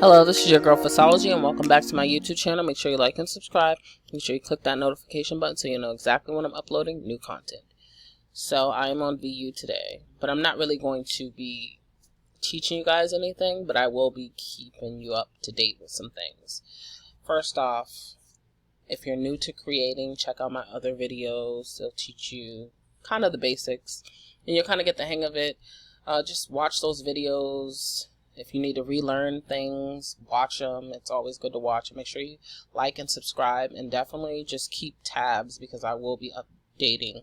Hello, this is your girl pvssology, and welcome back to my YouTube channel. Make sure you like and subscribe. Make sure you click that notification button so you know exactly when I'm uploading new content. So I am on VU today, but I'm not really going to be teaching you guys anything, but I will be keeping you up to date with some things. First off, if you're new to creating, check out my other videos. They'll teach you kind of the basics, and you'll kind of get the hang of it. Just watch those videos. If you need to relearn things, watch them. It's always good to watch. Make sure you like and subscribe, and definitely just keep tabs because I will be updating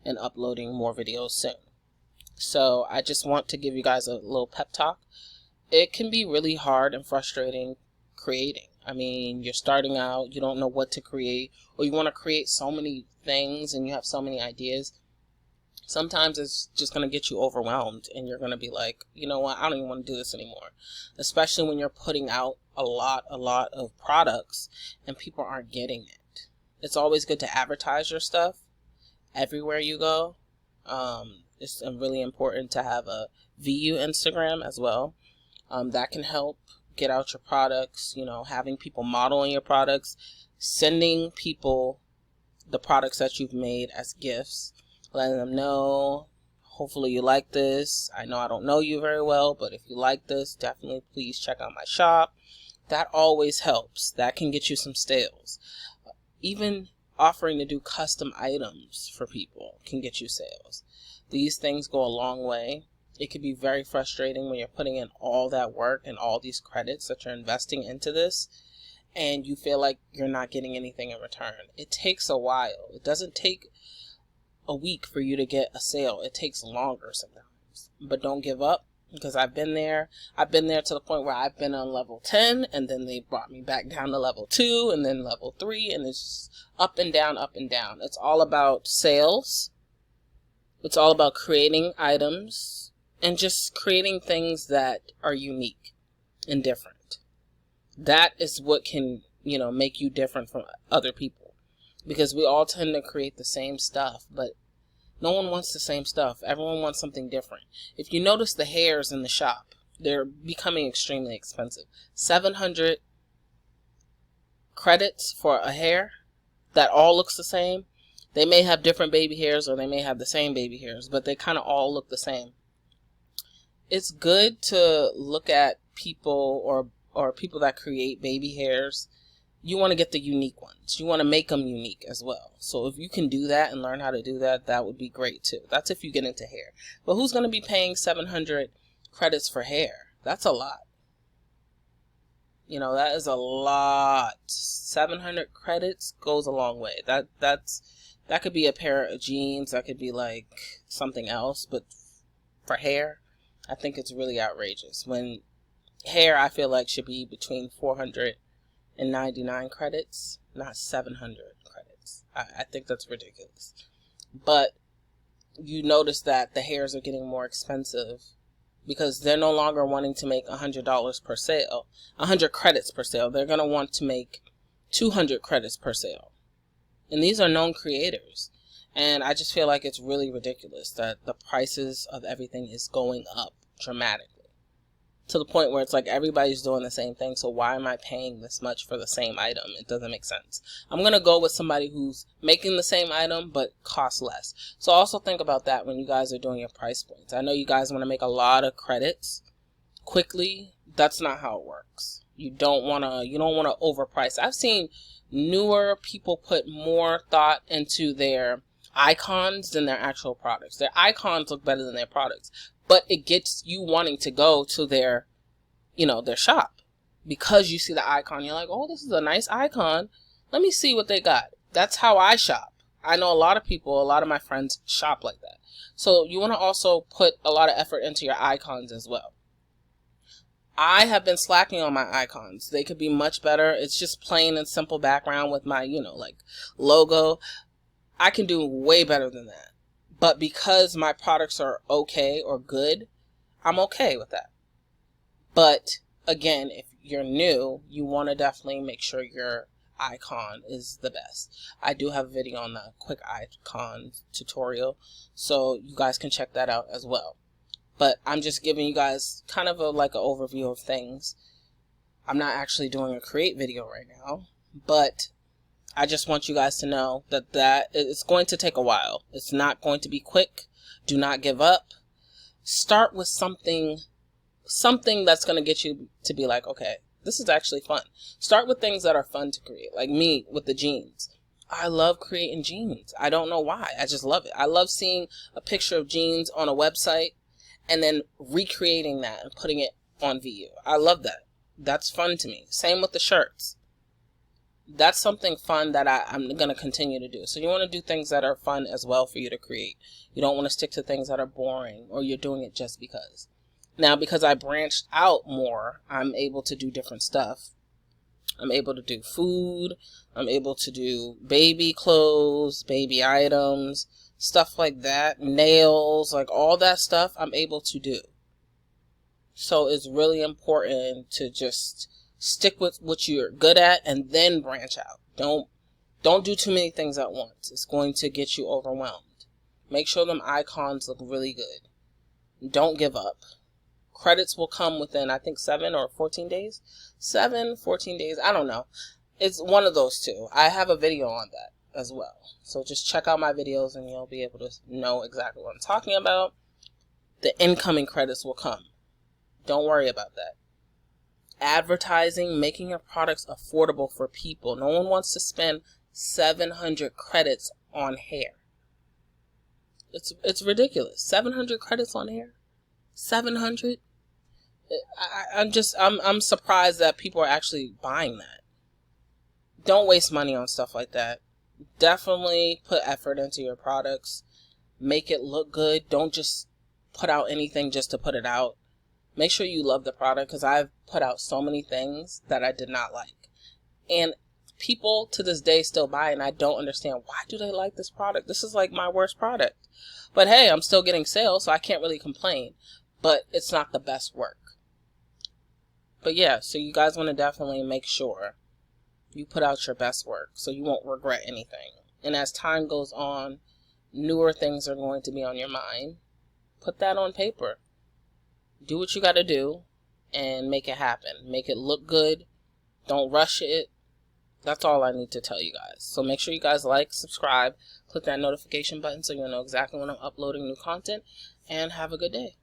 and uploading more videos soon. So I just want to give you guys a little pep talk. It can be really hard and frustrating creating. I mean, you're starting out, you don't know what to create, or you want to create so many things and you have so many ideas. Sometimes it's just going to get you overwhelmed and you're going to be like, you know what, I don't even want to do this anymore. Especially when you're putting out a lot of products and people aren't getting it. It's always good to advertise your stuff everywhere you go. It's really important to have a VU Instagram as well. That can help get out your products, you know, having people modeling your products, sending people the products that you've made as gifts. Letting them know, hopefully you like this. I know I don't know you very well, but if you like this, definitely please check out my shop. That always helps. That can get you some sales. Even offering to do custom items for people can get you sales. These things go a long way. It can be very frustrating when you're putting in all that work and all these credits that you're investing into this, and you feel like you're not getting anything in return. It takes a while. It doesn't take a week for you to get a sale. It takes longer sometimes, but don't give up, because I've been there to the point where I've been on level 10 and then they brought me back down to level 2 and then level 3, and it's just up and down. It's all about sales. It's all about creating items and just creating things that are unique and different. That is what can, you know, make you different from other people. Because we all tend to create the same stuff, but no one wants the same stuff. Everyone wants something different. If you notice the hairs in the shop, they're becoming extremely expensive. 700 credits for a hair that all looks the same. They may have different baby hairs or they may have the same baby hairs, but they kind of all look the same. It's good to look at people or people that create baby hairs. You want to get the unique ones. You want to make them unique as well. So if you can do that and learn how to do that, that would be great too. That's if you get into hair. But who's going to be paying 700 credits for hair? That's a lot. You know, that is a lot. 700 credits goes a long way. That could be a pair of jeans. That could be like something else. But for hair, I think it's really outrageous. When hair, I feel like, should be between 499 credits, not 700 credits. I think that's ridiculous. But you notice that the hairs are getting more expensive because they're no longer wanting to make $100 per sale, 100 credits per sale. They're going to want to make 200 credits per sale. And these are known creators. And I just feel like it's really ridiculous that the prices of everything is going up dramatically. To the point where it's like everybody's doing the same thing, so why am I paying this much for the same item? It doesn't make sense. I'm going to go with somebody who's making the same item but costs less. So also think about that when you guys are doing your price points. I know you guys want to make a lot of credits quickly. That's not how it works. You don't want to overprice. I've seen newer people put more thought into their icons than their actual products. Their icons look better than their products. But it gets you wanting to go to their, their shop. Because you see the icon, you're like, oh, this is a nice icon. Let me see what they got. That's how I shop. I know a lot of people, a lot of my friends shop like that. So you want to also put a lot of effort into your icons as well. I have been slacking on my icons. They could be much better. It's just plain and simple background with my, logo. I can do way better than that. But because my products are okay or good, I'm okay with that. But again, if you're new, you want to definitely make sure your icon is the best. I do have a video on the quick icon tutorial, so you guys can check that out as well. But I'm just giving you guys kind of like an overview of things. I'm not actually doing a create video right now, but I just want you guys to know that it's going to take a while. It's not going to be quick. Do not give up. Start with something that's going to get you to be like, okay, this is actually fun. Start with things that are fun to create, like me with the jeans. I love creating jeans. I don't know why. I just love it. I love seeing a picture of jeans on a website and then recreating that and putting it on VU. I love that. That's fun to me. Same with the shirts. That's something fun that I'm going to continue to do. So you want to do things that are fun as well for you to create. You don't want to stick to things that are boring or you're doing it just because. Now, because I branched out more, I'm able to do different stuff. I'm able to do food. I'm able to do baby clothes, baby items, stuff like that, nails, like all that stuff I'm able to do. So it's really important to just stick with what you're good at and then branch out. Don't do too many things at once. It's going to get you overwhelmed. Make sure them icons look really good. Don't give up. Credits will come within, I think, 7 or 14 days. 7, 14 days. I don't know. It's one of those two. I have a video on that as well. So just check out my videos and you'll be able to know exactly what I'm talking about. The incoming credits will come. Don't worry about that. Advertising, making your products affordable for people. No one wants to spend 700 credits on hair. It's ridiculous. 700 credits on hair? 700? I'm surprised that people are actually buying that. Don't waste money on stuff like that. Definitely put effort into your products. Make it look good. Don't just put out anything just to put it out. Make sure you love the product, because I've put out so many things that I did not like. And people to this day still buy, and I don't understand, why do they like this product? This is like my worst product. But hey, I'm still getting sales, so I can't really complain. But it's not the best work. But yeah, so you guys want to definitely make sure you put out your best work so you won't regret anything. And as time goes on, newer things are going to be on your mind. Put that on paper. Do what you got to do and make it happen. Make it look good. Don't rush it. That's all I need to tell you guys. So make sure you guys like, subscribe, click that notification button so you'll know exactly when I'm uploading new content, and have a good day.